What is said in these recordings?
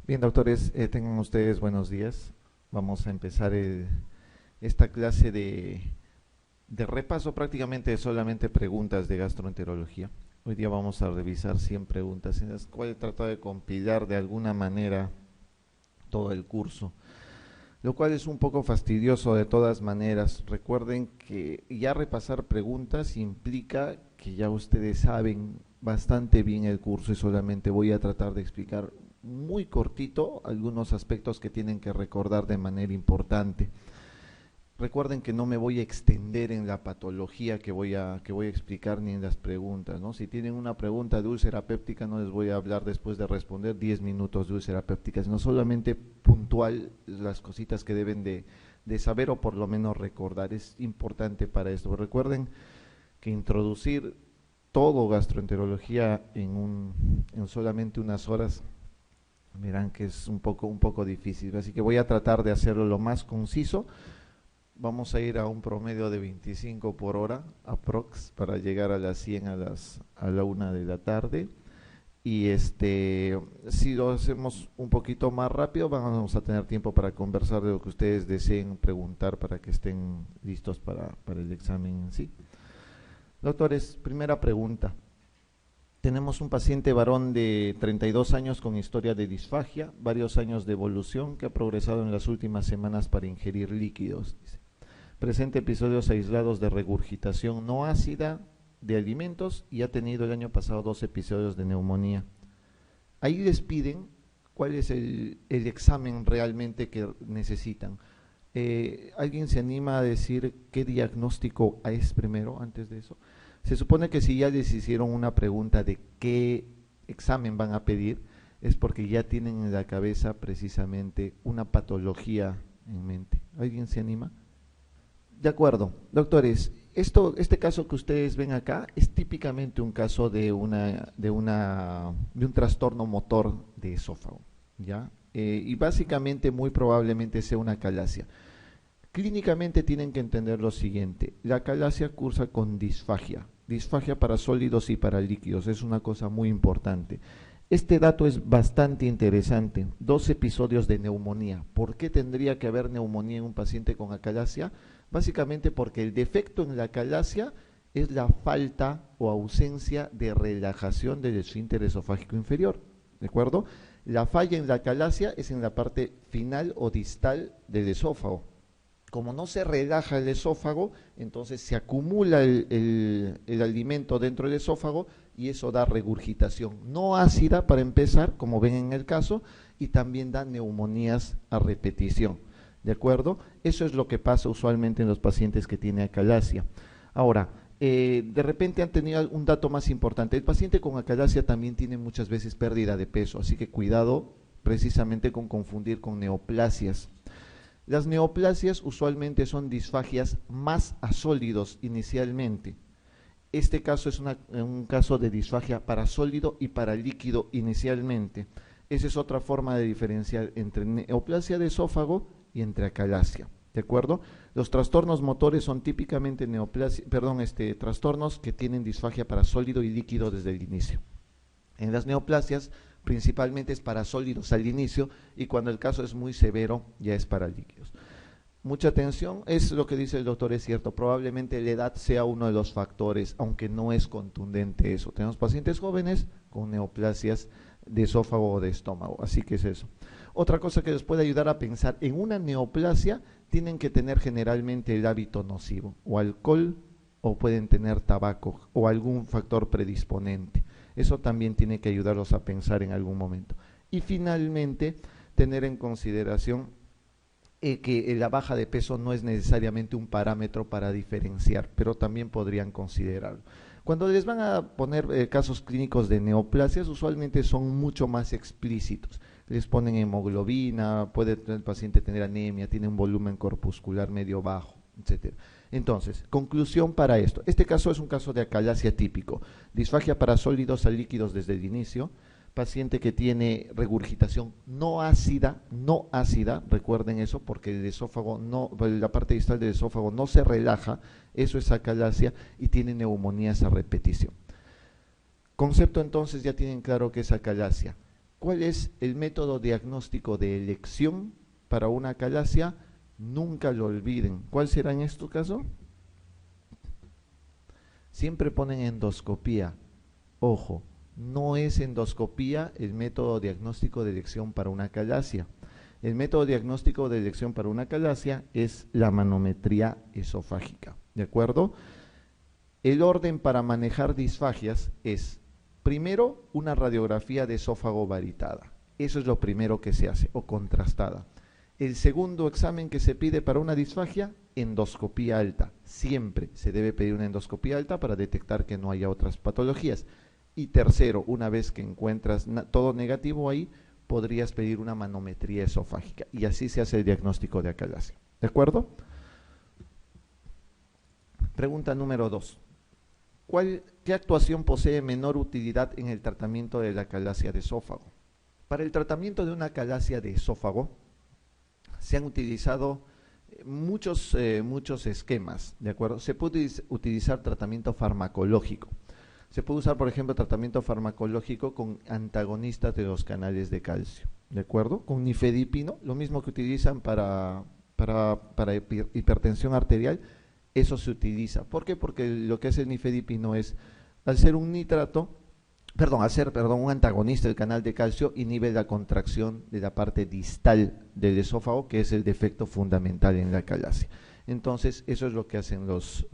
Bien, doctores, tengan ustedes buenos días. Vamos a empezar esta clase de repaso prácticamente de solamente preguntas de gastroenterología. Hoy día vamos a revisar 100 preguntas en las cuales tratar de compilar de alguna manera todo el curso, lo cual es un poco fastidioso de todas maneras. Recuerden que ya repasar preguntas implica que ya ustedes saben bastante bien el curso y solamente voy a tratar de explicar muy cortito algunos aspectos que tienen que recordar de manera importante. Recuerden que no me voy a extender en la patología que voy a explicar ni en las preguntas, ¿no? Si tienen una pregunta de úlcera péptica, no les voy a hablar después de responder 10 minutos de úlcera péptica, sino solamente puntual las cositas que deben de saber o por lo menos recordar. Es importante para esto. Recuerden que introducir todo gastroenterología en solamente unas horas, verán que es un poco difícil. Así que voy a tratar de hacerlo lo más conciso. Vamos a ir a un promedio de 25 por hora, aprox, para llegar a las 100 a la 1 de la tarde. Y si lo hacemos un poquito más rápido, vamos a tener tiempo para conversar de lo que ustedes deseen preguntar para que estén listos para el examen en sí. Doctores, primera pregunta. Tenemos un paciente varón de 32 años con historia de disfagia, varios años de evolución que ha progresado en las últimas semanas para ingerir líquidos. Dice. Presenta episodios aislados de regurgitación no ácida de alimentos y ha tenido el año pasado 2 episodios de neumonía. Ahí les piden cuál es el examen realmente que necesitan. ¿Alguien se anima a decir qué diagnóstico es primero antes de eso? Se supone que si ya les hicieron una pregunta de qué examen van a pedir, es porque ya tienen en la cabeza precisamente una patología en mente. ¿Alguien se anima? De acuerdo, doctores, este caso que ustedes ven acá es típicamente un caso de un trastorno motor de esófago, ¿ya? Y básicamente muy probablemente sea una acalasia. Clínicamente tienen que entender lo siguiente: la acalasia cursa con disfagia para sólidos y para líquidos, es una cosa muy importante. Este dato es bastante interesante, 2 episodios de neumonía. ¿Por qué tendría que haber neumonía en un paciente con acalasia? Básicamente porque el defecto en la acalasia es la falta o ausencia de relajación del esfínter esofágico inferior, ¿de acuerdo? La falla en la acalasia es en la parte final o distal del esófago. Como no se relaja el esófago, entonces se acumula el alimento dentro del esófago y eso da regurgitación no ácida para empezar, como ven en el caso, y también da neumonías a repetición. ¿De acuerdo? Eso es lo que pasa usualmente en los pacientes que tienen acalasia. Ahora, de repente han tenido un dato más importante. El paciente con acalasia también tiene muchas veces pérdida de peso, así que cuidado precisamente con confundir con neoplasias. Las neoplasias usualmente son disfagias más a sólidos inicialmente. Este caso es un caso de disfagia para sólido y para líquido inicialmente. Esa es otra forma de diferenciar entre neoplasia de esófago y entre acalasia, ¿de acuerdo? Los trastornos motores son típicamente trastornos que tienen disfagia para sólido y líquido desde el inicio. En las neoplasias principalmente es para sólidos al inicio y cuando el caso es muy severo ya es para líquidos. Mucha atención, es lo que dice el doctor, es cierto, probablemente la edad sea uno de los factores, aunque no es contundente eso. Tenemos pacientes jóvenes con neoplasias de esófago o de estómago, así que es eso. Otra cosa que les puede ayudar a pensar, en una neoplasia tienen que tener generalmente el hábito nocivo, o alcohol, o pueden tener tabaco, o algún factor predisponente. Eso también tiene que ayudarlos a pensar en algún momento. Y finalmente, tener en consideración que la baja de peso no es necesariamente un parámetro para diferenciar, pero también podrían considerarlo. Cuando les van a poner casos clínicos de neoplasias, usualmente son mucho más explícitos. Les ponen hemoglobina, puede el paciente tener anemia, tiene un volumen corpuscular medio bajo, etcétera. Entonces, conclusión para esto. Este caso es un caso de acalasia típico. Disfagia para sólidos a líquidos desde el inicio. Paciente que tiene regurgitación no ácida, recuerden eso, porque el esófago la parte distal del esófago no se relaja, eso es acalasia, y tiene neumonías a repetición. Concepto entonces, ya tienen claro que es acalasia. ¿Cuál es el método diagnóstico de elección para una acalasia? Nunca lo olviden. ¿Cuál será en este caso? Siempre ponen endoscopía. Ojo, no es endoscopía el método diagnóstico de elección para una acalasia. El método diagnóstico de elección para una acalasia es la manometría esofágica, ¿de acuerdo? El orden para manejar disfagias es, primero, una radiografía de esófago varitada. Eso es lo primero que se hace, o contrastada. El segundo examen que se pide para una disfagia, endoscopía alta. Siempre se debe pedir una endoscopía alta para detectar que no haya otras patologías. Y tercero, una vez que encuentras todo negativo ahí, podrías pedir una manometría esofágica. Y así se hace el diagnóstico de acalasia. ¿De acuerdo? Pregunta número 2. ¿Qué actuación posee menor utilidad en el tratamiento de la acalasia de esófago? Para el tratamiento de una acalasia de esófago se han utilizado muchos esquemas, ¿de acuerdo? Se puede utilizar tratamiento farmacológico. Se puede usar, por ejemplo, tratamiento farmacológico con antagonistas de los canales de calcio, ¿de acuerdo? Con nifedipino, lo mismo que utilizan para hipertensión arterial, eso se utiliza. ¿Por qué? Porque lo que hace el nifedipino es, al ser un un antagonista del canal de calcio, inhibe la contracción de la parte distal del esófago, que es el defecto fundamental en la acalasia. Entonces, eso es lo que hacen los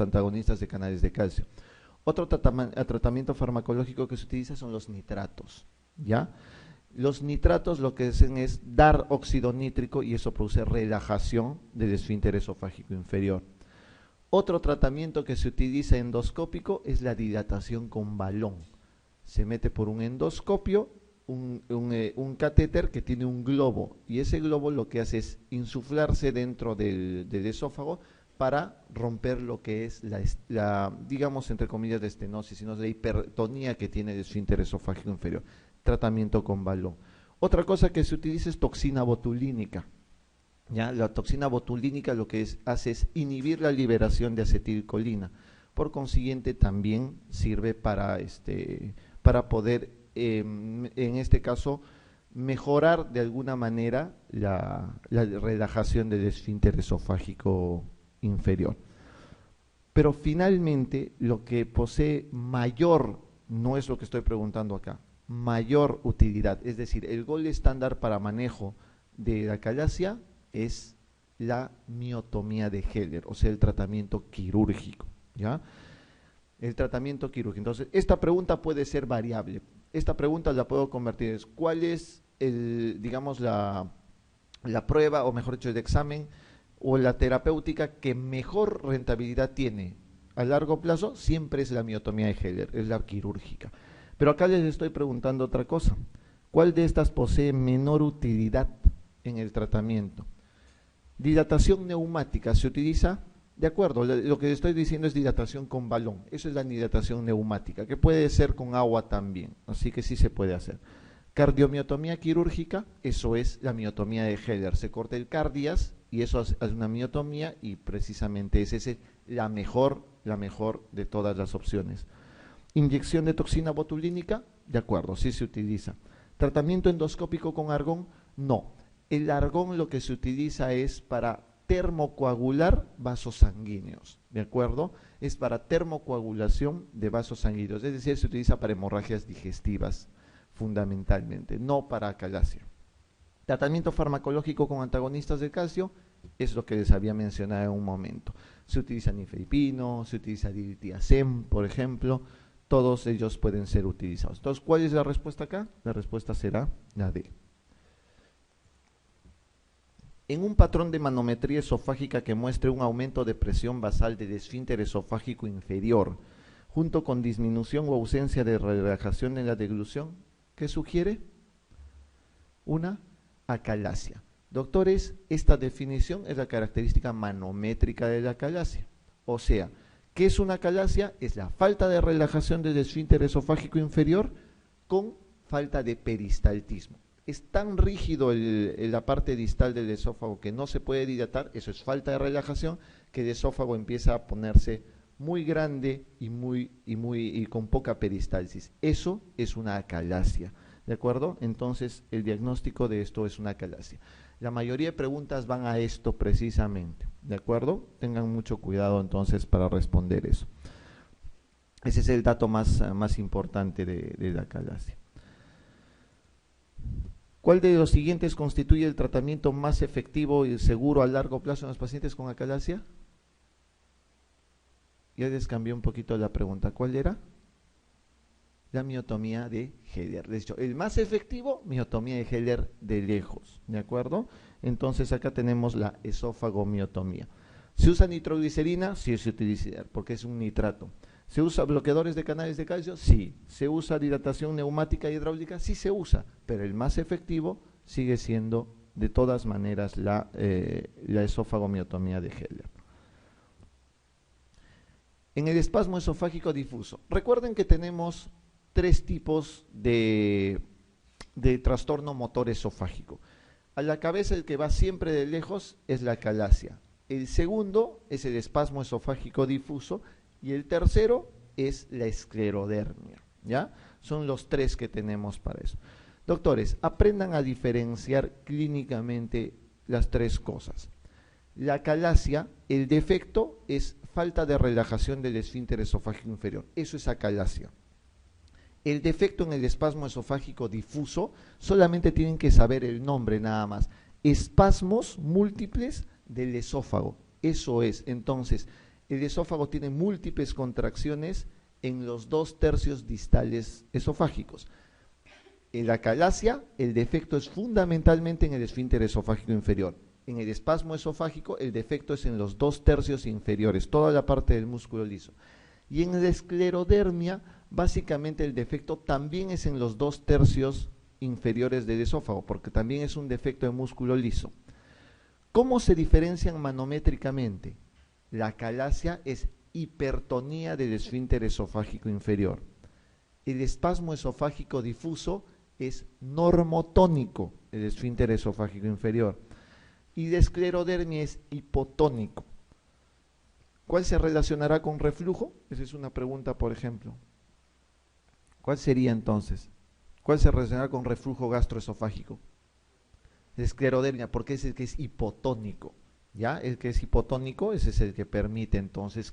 antagonistas de canales de calcio. Otro tratamiento farmacológico que se utiliza son los nitratos, ¿ya? Los nitratos lo que hacen es dar óxido nítrico y eso produce relajación del esfínter esofágico inferior. Otro tratamiento que se utiliza endoscópico es la dilatación con balón. Se mete por un endoscopio un catéter que tiene un globo y ese globo lo que hace es insuflarse dentro del esófago para romper lo que es digamos, entre comillas, de estenosis, sino la hipertonía que tiene el esfínter esofágico inferior. Tratamiento con balón. Otra cosa que se utiliza es toxina botulínica. ¿Ya? La toxina botulínica lo que hace es inhibir la liberación de acetilcolina. Por consiguiente, también sirve para poder, en este caso, mejorar de alguna manera la relajación del esfínter esofágico inferior. Pero finalmente, lo que posee mayor, no es lo que estoy preguntando acá, mayor utilidad, es decir, el gol estándar para manejo de la acalasia es la miotomía de Heller, o sea, el tratamiento quirúrgico, ¿ya? El tratamiento quirúrgico. Entonces, esta pregunta puede ser variable. Esta pregunta la puedo convertir en ¿cuál es digamos, la prueba, o mejor dicho, el examen o la terapéutica que mejor rentabilidad tiene a largo plazo? Siempre es la miotomía de Heller, es la quirúrgica. Pero acá les estoy preguntando otra cosa. ¿Cuál de estas posee menor utilidad en el tratamiento? Dilatación neumática se utiliza, de acuerdo, lo que les estoy diciendo es dilatación con balón. Eso es la dilatación neumática, que puede ser con agua también, así que sí se puede hacer. Cardiomiotomía quirúrgica, eso es la miotomía de Heller. Se corta el cardias y eso es una miotomía y precisamente es la mejor de todas las opciones. Inyección de toxina botulínica, de acuerdo, sí se utiliza. Tratamiento endoscópico con argón, no. El argón lo que se utiliza es para termocoagular vasos sanguíneos, ¿de acuerdo? Es para termocoagulación de vasos sanguíneos, es decir, se utiliza para hemorragias digestivas fundamentalmente, no para acalasia. Tratamiento farmacológico con antagonistas del calcio es lo que les había mencionado en un momento. Se utiliza nifedipino, se utiliza diltiazem, por ejemplo, todos ellos pueden ser utilizados. Entonces, ¿cuál es la respuesta acá? La respuesta será la D. En un patrón de manometría esofágica que muestre un aumento de presión basal del esfínter esofágico inferior, junto con disminución o ausencia de relajación en la deglución, ¿qué sugiere? Una acalasia. Doctores, esta definición es la característica manométrica de la acalasia. O sea, ¿qué es una acalasia? Es la falta de relajación del esfínter esofágico inferior con falta de peristaltismo. Es tan rígido la parte distal del esófago que no se puede dilatar, eso es falta de relajación, que el esófago empieza a ponerse muy grande y con poca peristalsis. Eso es una acalasia, ¿De acuerdo? Entonces, el diagnóstico de esto es una acalasia. La mayoría de preguntas van a esto precisamente, ¿de acuerdo? Tengan mucho cuidado entonces para responder eso. Ese es el dato más importante de la acalasia. ¿Cuál de los siguientes constituye el tratamiento más efectivo y seguro a largo plazo en los pacientes con acalasia? Ya les cambié un poquito la pregunta. ¿Cuál era? La miotomía de Heller. De hecho, el más efectivo, miotomía de Heller de lejos, ¿de acuerdo? Entonces acá tenemos la esófagomiotomía. ¿Se usa nitroglicerina? Sí, se utiliza porque es un nitrato. ¿Se usa bloqueadores de canales de calcio? Sí. ¿Se usa dilatación neumática y hidráulica? Sí se usa, pero el más efectivo sigue siendo de todas maneras la esófagomiotomía de Heller. En el espasmo esofágico difuso, recuerden que tenemos 3 tipos de trastorno motor esofágico. A la cabeza el que va siempre de lejos es la acalasia. El segundo es el espasmo esofágico difuso y el tercero es la esclerodermia, ¿ya? Son los 3 que tenemos para eso. Doctores, aprendan a diferenciar clínicamente las 3 cosas. La acalasia, el defecto es falta de relajación del esfínter esofágico inferior. Eso es acalasia. El defecto en el espasmo esofágico difuso, solamente tienen que saber el nombre nada más. Espasmos múltiples del esófago. Eso es. Entonces, el esófago tiene múltiples contracciones en los 2/3 distales esofágicos. En la acalasia, el defecto es fundamentalmente en el esfínter esofágico inferior. En el espasmo esofágico, el defecto es en los 2/3 inferiores, toda la parte del músculo liso. Y en la esclerodermia, básicamente el defecto también es en los 2/3 inferiores del esófago, porque también es un defecto de músculo liso. ¿Cómo se diferencian manométricamente? La acalasia es hipertonía del esfínter esofágico inferior. El espasmo esofágico difuso es normotónico, el esfínter esofágico inferior. Y la esclerodermia es hipotónico. ¿Cuál se relacionará con reflujo? Esa es una pregunta, por ejemplo. ¿Cuál sería entonces? ¿Cuál se relacionará con reflujo gastroesofágico? La esclerodermia, porque es el que es hipotónico. ¿Ya? El que es hipotónico, ese es el que permite entonces,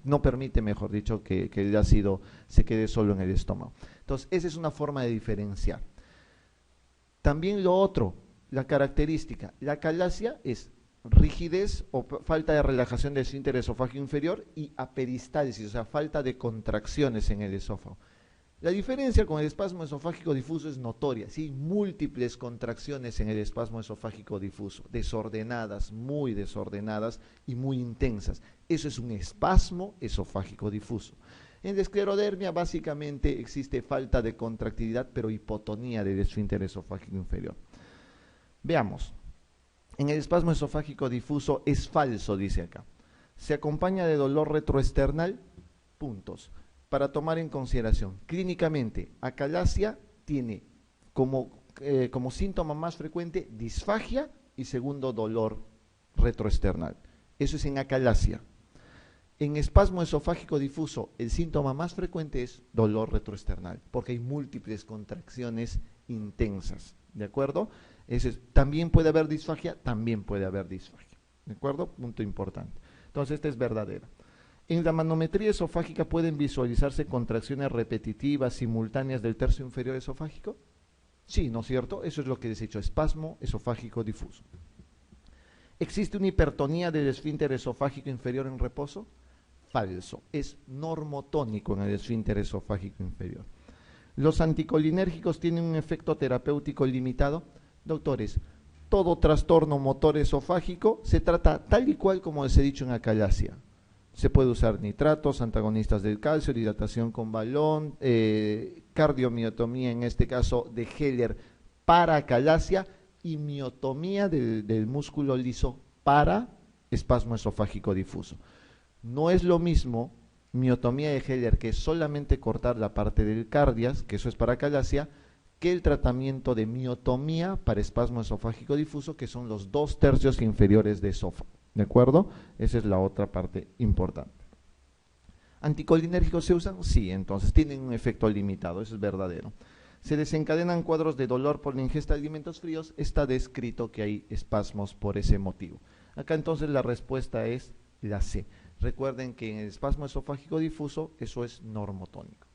no permite, mejor dicho, que el ácido se quede solo en el estómago. Entonces, esa es una forma de diferenciar. También lo otro, la característica, la acalasia es rigidez o falta de relajación del esfínter esofágico inferior y aperistalsis, o sea, falta de contracciones en el esófago. La diferencia con el espasmo esofágico difuso es notoria, ¿sí? Múltiples contracciones en el espasmo esofágico difuso, desordenadas, muy desordenadas y muy intensas. Eso es un espasmo esofágico difuso. En la esclerodermia básicamente existe falta de contractilidad, pero hipotonía del esfínter esofágico inferior. Veamos. En el espasmo esofágico difuso es falso, dice acá. Se acompaña de dolor retroesternal, puntos. Para tomar en consideración, clínicamente, acalasia tiene como síntoma más frecuente disfagia y segundo dolor retroesternal. Eso es en acalasia. En espasmo esofágico difuso, el síntoma más frecuente es dolor retroesternal, porque hay múltiples contracciones intensas, ¿de acuerdo? También puede haber disfagia, ¿de acuerdo? Punto importante. Entonces, esta es verdadera. En la manometría esofágica pueden visualizarse contracciones repetitivas, simultáneas del tercio inferior esofágico. Sí, ¿no es cierto? Eso es lo que les he dicho, espasmo esofágico difuso. ¿Existe una hipertonía del esfínter esofágico inferior en reposo? Falso, es normotónico en el esfínter esofágico inferior. ¿Los anticolinérgicos tienen un efecto terapéutico limitado? Doctores, todo trastorno motor esofágico se trata tal y cual como les he dicho en acalasia. Se puede usar nitratos, antagonistas del calcio, dilatación con balón, cardiomiotomía, en este caso de Heller, para acalasia y miotomía del músculo liso para espasmo esofágico difuso. No es lo mismo miotomía de Heller, que es solamente cortar la parte del cardias, que eso es para acalasia, que el tratamiento de miotomía para espasmo esofágico difuso, que son los 2/3 inferiores de esófago. ¿De acuerdo? Esa es la otra parte importante. ¿Anticolinérgicos se usan? Sí, entonces tienen un efecto limitado, eso es verdadero. Se desencadenan cuadros de dolor por la ingesta de alimentos fríos, está descrito que hay espasmos por ese motivo. Acá entonces la respuesta es la C. Recuerden que en el espasmo esofágico difuso eso es normotónico.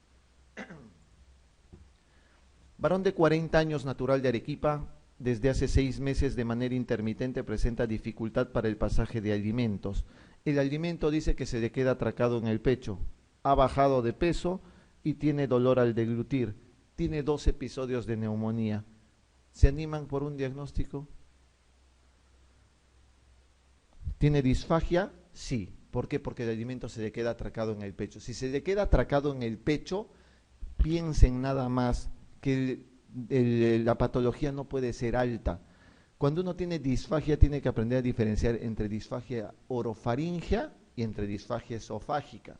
Varón de 40 años, natural de Arequipa, desde hace 6 meses de manera intermitente presenta dificultad para el pasaje de alimentos. El alimento dice que se le queda atracado en el pecho, ha bajado de peso y tiene dolor al deglutir. Tiene 2 episodios de neumonía. ¿Se animan por un diagnóstico? ¿Tiene disfagia? Sí. ¿Por qué? Porque el alimento se le queda atracado en el pecho. Si se le queda atracado en el pecho, piensen nada más que la patología no puede ser alta. Cuando uno tiene disfagia, tiene que aprender a diferenciar entre disfagia orofaringea y entre disfagia esofágica.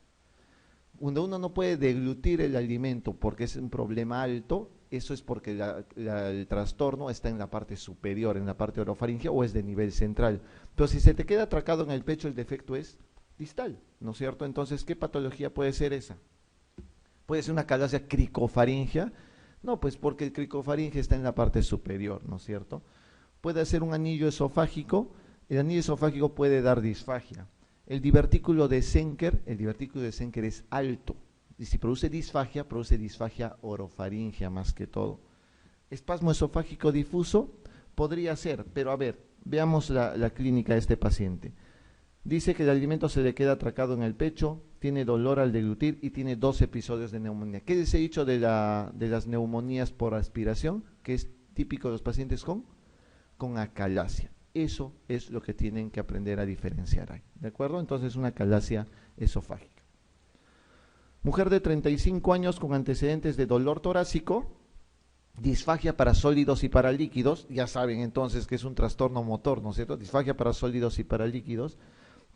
Cuando uno no puede deglutir el alimento porque es un problema alto, eso es porque el trastorno está en la parte superior, en la parte orofaringea, o es de nivel central. Pero si se te queda atracado en el pecho, el defecto es distal, ¿no es cierto? Entonces, ¿qué patología puede ser esa? ¿Puede ser una calasia cricofaringea? No, pues porque el cricofaringe está en la parte superior, ¿no es cierto? Puede ser un anillo esofágico, el anillo esofágico puede dar disfagia. El divertículo de Zenker es alto, y si produce disfagia orofaringea más que todo. Espasmo esofágico difuso podría ser, pero a ver, veamos la clínica de este paciente. Dice que el alimento se le queda atracado en el pecho, tiene dolor al deglutir y tiene 2 episodios de neumonía. ¿Qué les he dicho de las neumonías por aspiración? Que es típico de los pacientes con acalasia. Eso es lo que tienen que aprender a diferenciar ahí, ¿de acuerdo? Entonces, una acalasia esofágica. Mujer de 35 años con antecedentes de dolor torácico, disfagia para sólidos y para líquidos, ya saben entonces que es un trastorno motor, ¿no es cierto? Disfagia para sólidos y para líquidos.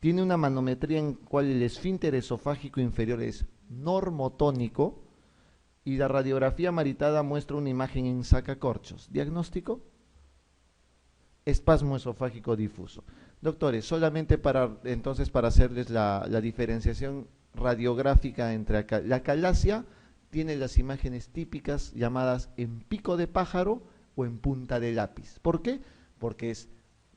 Tiene una manometría en cual el esfínter esofágico inferior es normotónico y la radiografía maritada muestra una imagen en sacacorchos. ¿Diagnóstico? Espasmo esofágico difuso. Doctores, solamente para hacerles la diferenciación radiográfica entre acá. La acalasia tiene las imágenes típicas llamadas en pico de pájaro o en punta de lápiz. ¿Por qué? Porque es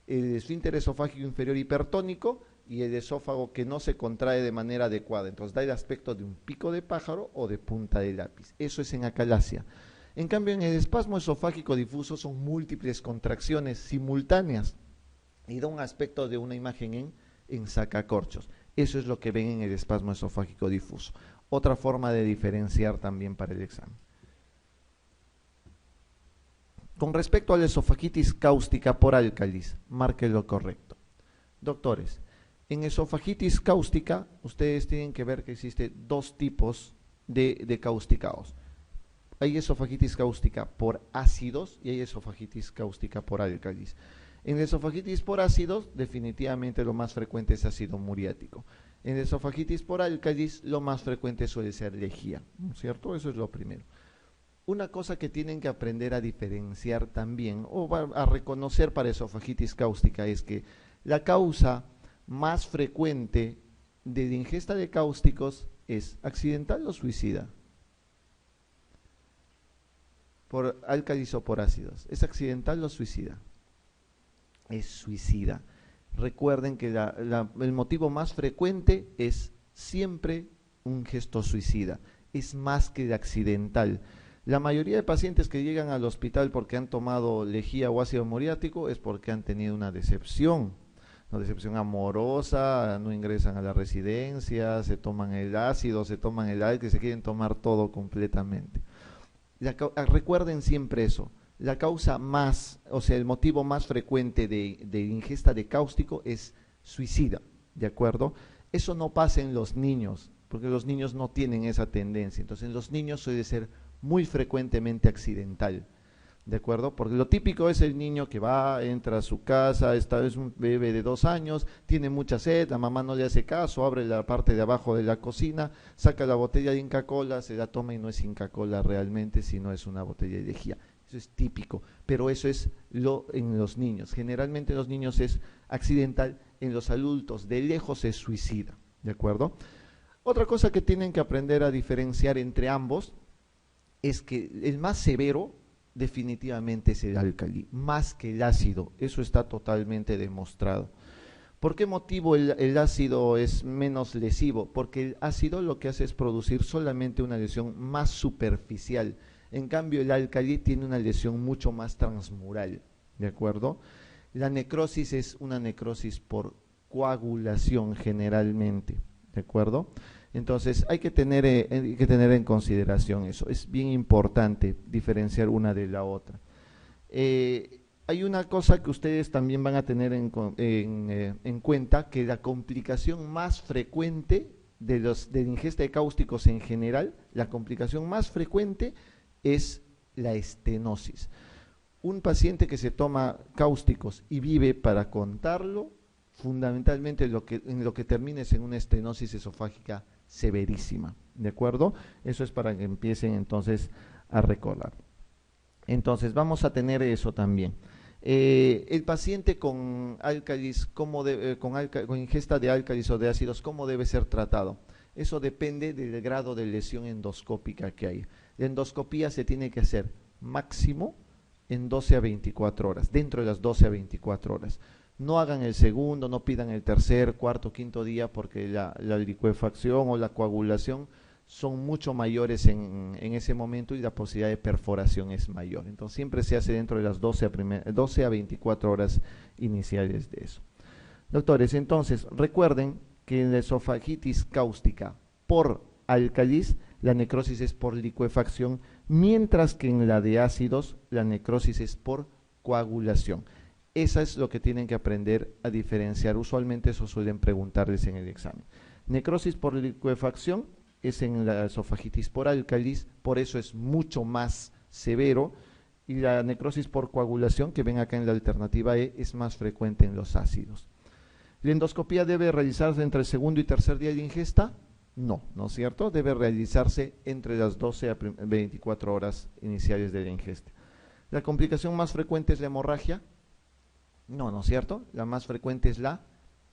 el esfínter esofágico inferior hipertónico y el esófago que no se contrae de manera adecuada. Entonces da el aspecto de un pico de pájaro o de punta de lápiz. Eso es en acalasia. En cambio, en el espasmo esofágico difuso son múltiples contracciones simultáneas y da un aspecto de una imagen en sacacorchos. Eso es lo que ven en el espasmo esofágico difuso. Otra forma de diferenciar también para el examen. Con respecto a la esofagitis cáustica por álcalis, marque lo correcto. Doctores, en esofagitis cáustica, ustedes tienen que ver que existen 2 tipos de causticados. Hay esofagitis cáustica por ácidos y hay esofagitis cáustica por álcalis. En la esofagitis por ácidos, definitivamente lo más frecuente es ácido muriático. En la esofagitis por álcalis, lo más frecuente suele ser lejía, ¿no es cierto? Eso es lo primero. Una cosa que tienen que aprender a diferenciar también, o a reconocer para esofagitis cáustica, es que la causa más frecuente de la ingesta de cáusticos es accidental o suicida. Por álcalis o por ácidos. ¿Es accidental o suicida? Es suicida. Recuerden que el motivo más frecuente es siempre un gesto suicida. Es más que el accidental. La mayoría de pacientes que llegan al hospital porque han tomado lejía o ácido muriático es porque han tenido una decepción amorosa, no ingresan a la residencia, se toman el ácido, se toman el álcool, se quieren tomar todo completamente. Recuerden siempre eso, la causa el motivo más frecuente de ingesta de cáustico es suicida, ¿de acuerdo? Eso no pasa en los niños, porque los niños no tienen esa tendencia, entonces en los niños suele ser muy frecuentemente accidental, ¿de acuerdo? Porque lo típico es el niño que entra a su casa, esta vez un bebé de 2 años, tiene mucha sed, la mamá no le hace caso, abre la parte de abajo de la cocina, saca la botella de Inca Kola, se la toma y no es Inca Kola realmente, sino es una botella de lejía. Eso es típico, pero eso es en los niños. Generalmente en los niños es accidental, en los adultos de lejos es suicida, ¿de acuerdo? Otra cosa que tienen que aprender a diferenciar entre ambos es que el más severo definitivamente es el álcali, más que el ácido, eso está totalmente demostrado. ¿Por qué motivo el ácido es menos lesivo? Porque el ácido lo que hace es producir solamente una lesión más superficial. En cambio, el álcali tiene una lesión mucho más transmural. ¿De acuerdo? La necrosis es una necrosis por coagulación generalmente. ¿De acuerdo? Entonces hay que tener en consideración eso. Es bien importante diferenciar una de la otra. Hay una cosa que ustedes también van a tener en cuenta, que la complicación más frecuente de la ingesta de cáusticos en general, la complicación más frecuente es la estenosis. Un paciente que se toma cáusticos y vive para contarlo, fundamentalmente en lo que termina es en una estenosis esofágica severísima, ¿de acuerdo? Eso es para que empiecen entonces a recordar. Entonces vamos a tener eso también. El paciente con álcalis, con ingesta de álcalis o de ácidos, ¿cómo debe ser tratado? Eso depende del grado de lesión endoscópica que hay. La endoscopía se tiene que hacer máximo en 12 a 24 horas, dentro de las 12 a 24 horas. No hagan el segundo, no pidan el tercer, cuarto, quinto día, porque la licuefacción o la coagulación son mucho mayores en ese momento y la posibilidad de perforación es mayor. Entonces siempre se hace dentro de las 12 a 24 horas iniciales de eso. Doctores, entonces recuerden que en la esofagitis cáustica por álcalis, la necrosis es por licuefacción, mientras que en la de ácidos, la necrosis es por coagulación. Eso es lo que tienen que aprender a diferenciar. Usualmente eso suelen preguntarles en el examen. Necrosis por licuefacción es en la esofagitis por álcalis, por eso es mucho más severo, y la necrosis por coagulación, que ven acá en la alternativa E, es más frecuente en los ácidos. ¿La endoscopía debe realizarse entre el segundo y tercer día de ingesta? No, ¿no es cierto? Debe realizarse entre las 12 a 24 horas iniciales de la ingesta. ¿La complicación más frecuente es la hemorragia? No, ¿no es cierto? La más frecuente es la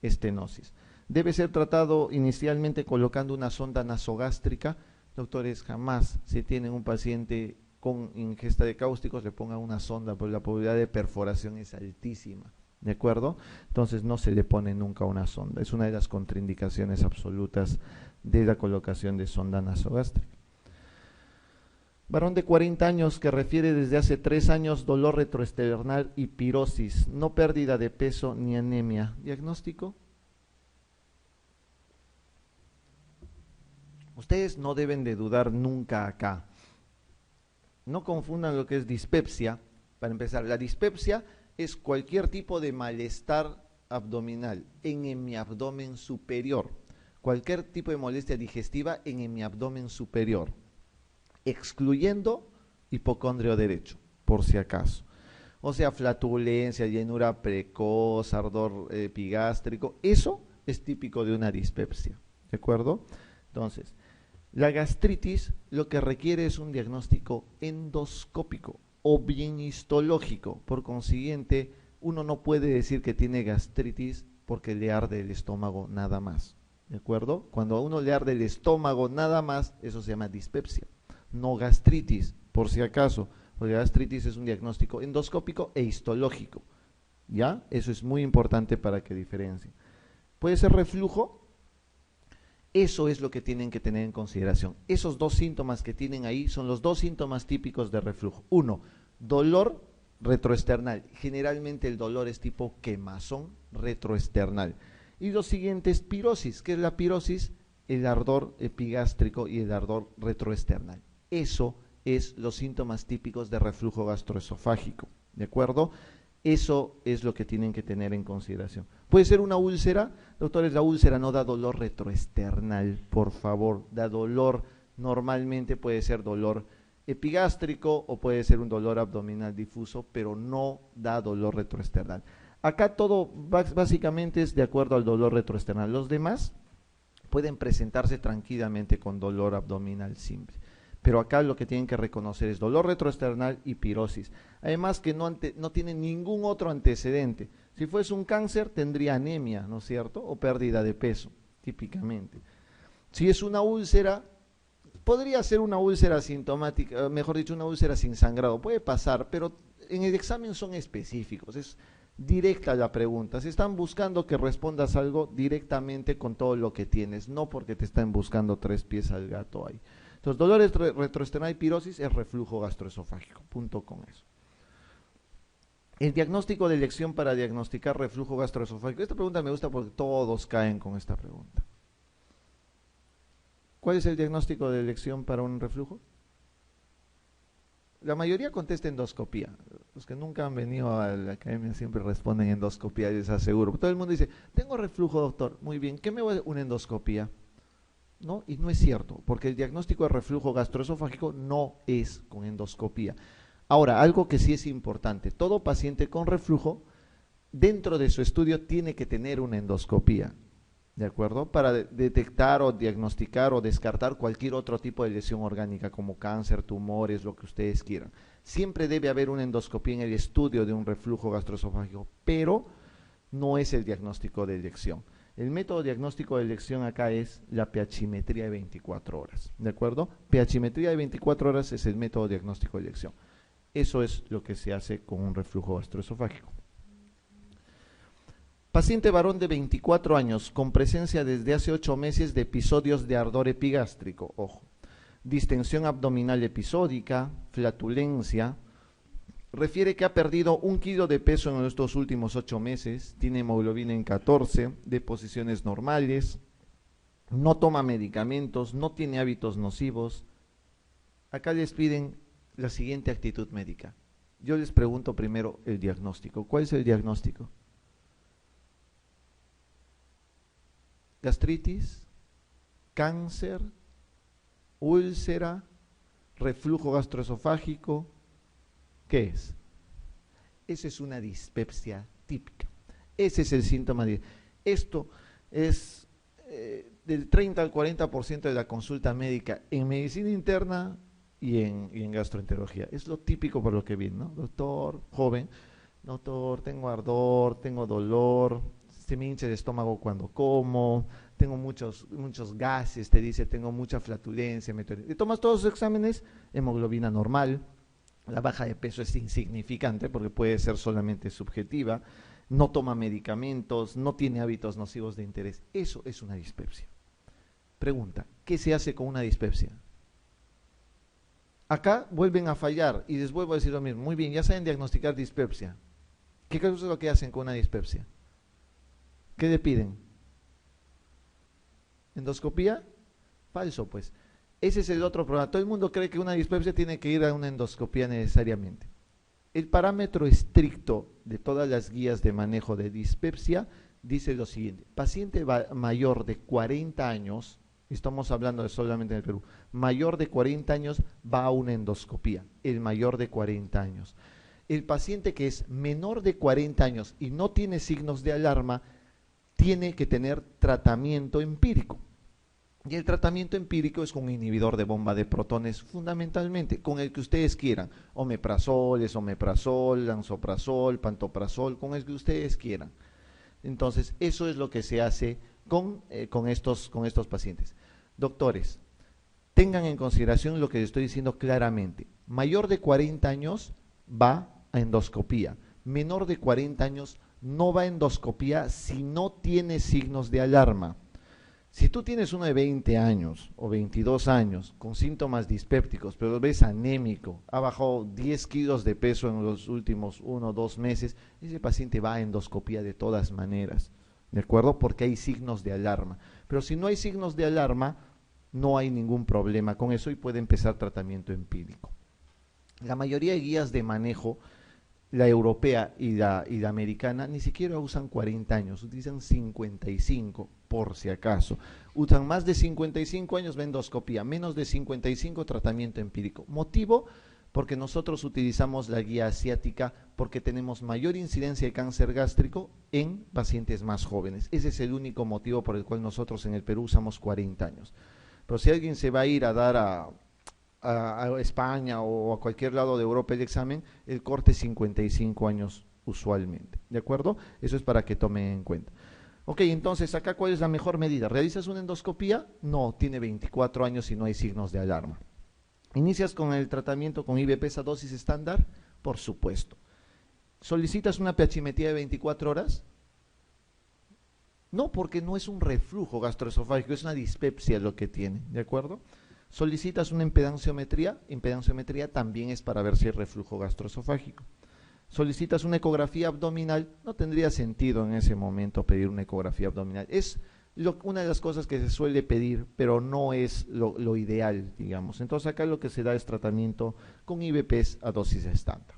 estenosis. Debe ser tratado inicialmente colocando una sonda nasogástrica. Doctores, jamás si tienen un paciente con ingesta de cáusticos le pongan una sonda, porque la probabilidad de perforación es altísima, ¿de acuerdo? Entonces no se le pone nunca una sonda. Es una de las contraindicaciones absolutas de la colocación de sonda nasogástrica. Varón de 40 años que refiere desde hace 3 años dolor retroesternal y pirosis, no pérdida de peso ni anemia. ¿Diagnóstico? Ustedes no deben de dudar nunca acá. No confundan lo que es dispepsia. Para empezar, la dispepsia es cualquier tipo de malestar abdominal en hemiabdomen superior. Cualquier tipo de molestia digestiva en hemiabdomen superior, excluyendo hipocondrio derecho, por si acaso. O sea, flatulencia, llenura precoz, ardor epigástrico, eso es típico de una dispepsia, ¿de acuerdo? Entonces, la gastritis lo que requiere es un diagnóstico endoscópico o bien histológico. Por consiguiente, uno no puede decir que tiene gastritis porque le arde el estómago nada más, ¿de acuerdo? Cuando a uno le arde el estómago nada más, eso se llama dispepsia, no gastritis, por si acaso, porque gastritis es un diagnóstico endoscópico e histológico, ¿ya? Eso es muy importante para que diferencien. ¿Puede ser reflujo? Eso es lo que tienen que tener en consideración. Esos dos síntomas que tienen ahí son los dos síntomas típicos de reflujo. Uno, dolor retroesternal. Generalmente el dolor es tipo quemazón retroesternal. Y lo siguiente es pirosis. ¿Qué es la pirosis? El ardor epigástrico y el ardor retroesternal. Eso es los síntomas típicos de reflujo gastroesofágico, ¿de acuerdo? Eso es lo que tienen que tener en consideración. ¿Puede ser una úlcera? Doctores, la úlcera no da dolor retroesternal, por favor. Da dolor, normalmente puede ser dolor epigástrico o puede ser un dolor abdominal difuso, pero no da dolor retroesternal. Acá todo básicamente es de acuerdo al dolor retroesternal. Los demás pueden presentarse tranquilamente con dolor abdominal simple. Pero acá lo que tienen que reconocer es dolor retroesternal y pirosis. Además que no tienen ningún otro antecedente. Si fuese un cáncer tendría anemia, ¿no es cierto? O pérdida de peso, típicamente. Si es una úlcera, podría ser una úlcera asintomática, mejor dicho, una úlcera sin sangrado, puede pasar, pero en el examen son específicos, es directa la pregunta. Se están buscando que respondas algo directamente con todo lo que tienes, no porque te están buscando tres pies al gato ahí. Entonces, dolores retroesternal y pirosis es reflujo gastroesofágico, punto con eso. El diagnóstico de elección para diagnosticar reflujo gastroesofágico. Esta pregunta me gusta porque todos caen con esta pregunta. ¿Cuál es el diagnóstico de elección para un reflujo? La mayoría contesta endoscopía. Los que nunca han venido a la academia siempre responden endoscopía, les aseguro. Todo el mundo dice, tengo reflujo, doctor. Muy bien, ¿qué me va a una endoscopía? ¿No? Y no es cierto, porque el diagnóstico de reflujo gastroesofágico no es con endoscopía. Ahora, algo que sí es importante, todo paciente con reflujo, dentro de su estudio tiene que tener una endoscopía, ¿de acuerdo? Para detectar o diagnosticar o descartar cualquier otro tipo de lesión orgánica, como cáncer, tumores, lo que ustedes quieran. Siempre debe haber una endoscopía en el estudio de un reflujo gastroesofágico, pero no es el diagnóstico de elección. El método diagnóstico de elección acá es la pH-metría de 24 horas, ¿de acuerdo? pH-metría de 24 horas es el método diagnóstico de elección. Eso es lo que se hace con un reflujo gastroesofágico. Paciente varón de 24 años con presencia desde hace 8 meses de episodios de ardor epigástrico, ojo, distensión abdominal episódica, flatulencia, refiere que ha perdido 1 kilo de peso en estos últimos 8 meses, tiene hemoglobina en 14, deposiciones normales, no toma medicamentos, no tiene hábitos nocivos. Acá les piden la siguiente actitud médica. Yo les pregunto primero el diagnóstico. ¿Cuál es el diagnóstico? Gastritis, cáncer, úlcera, reflujo gastroesofágico. ¿Qué es? Esa es una dispepsia típica. Ese es el síntoma. Esto es del 30 al 40% de la consulta médica en medicina interna y en gastroenterología. Es lo típico por lo que viene, ¿no? Doctor, joven, doctor, tengo ardor, tengo dolor, se me hincha el estómago cuando como, tengo muchos gases, te dice, tengo mucha flatulencia. Te tomas todos los exámenes, hemoglobina normal, la baja de peso es insignificante porque puede ser solamente subjetiva, no toma medicamentos, no tiene hábitos nocivos de interés. Eso es una dispepsia. Pregunta, ¿qué se hace con una dispepsia? Acá vuelven a fallar y les vuelvo a decir lo mismo. Muy bien, ya saben diagnosticar dispepsia. ¿Qué es lo que hacen con una dispepsia? ¿Qué le piden? ¿Endoscopía? Falso, pues. Ese es el otro problema. Todo el mundo cree que una dispepsia tiene que ir a una endoscopía necesariamente. El parámetro estricto de todas las guías de manejo de dispepsia dice lo siguiente. Paciente mayor de 40 años, estamos hablando de solamente en el Perú, mayor de 40 años va a una endoscopía, el mayor de 40 años. El paciente que es menor de 40 años y no tiene signos de alarma, tiene que tener tratamiento empírico. Y el tratamiento empírico es con un inhibidor de bomba de protones, fundamentalmente, con el que ustedes quieran. Omeprazol, esomeprazol, lansoprazol, pantoprazol, con el que ustedes quieran. Entonces, eso es lo que se hace con estos pacientes. Doctores, tengan en consideración lo que les estoy diciendo claramente. Mayor de 40 años va a endoscopía. Menor de 40 años no va a endoscopía si no tiene signos de alarma. Si tú tienes uno de 20 años o 22 años con síntomas dispépticos, pero lo ves anémico, ha bajado 10 kilos de peso en los últimos 1 o 2 meses, ese paciente va a endoscopía de todas maneras, ¿de acuerdo? Porque hay signos de alarma. Pero si no hay signos de alarma, no hay ningún problema con eso y puede empezar tratamiento empírico. La mayoría de guías de manejo, la europea y la americana, ni siquiera usan 40 años, utilizan 55 por si acaso. Usan más de 55 años endoscopía, menos de 55 tratamiento empírico. Motivo, porque nosotros utilizamos la guía asiática porque tenemos mayor incidencia de cáncer gástrico en pacientes más jóvenes. Ese es el único motivo por el cual nosotros en el Perú usamos 40 años. Pero si alguien se va a ir a dar a España o a cualquier lado de Europa el examen, el corte es 55 años usualmente, ¿de acuerdo? Eso es para que tomen en cuenta. Ok, entonces acá ¿cuál es la mejor medida? ¿Realizas una endoscopía? No, tiene 24 años y no hay signos de alarma. ¿Inicias con el tratamiento con IBPs a dosis estándar? Por supuesto. ¿Solicitas una pH-metría de 24 horas? No, porque no es un reflujo gastroesofágico, es una dispepsia lo que tiene, ¿de acuerdo? ¿Solicitas una impedanciometría? Impedanciometría también es para ver si hay reflujo gastroesofágico. ¿Solicitas una ecografía abdominal? No tendría sentido en ese momento pedir una ecografía abdominal. Es una de las cosas que se suele pedir, pero no es lo ideal, digamos. Entonces acá lo que se da es tratamiento con IBPs a dosis estándar.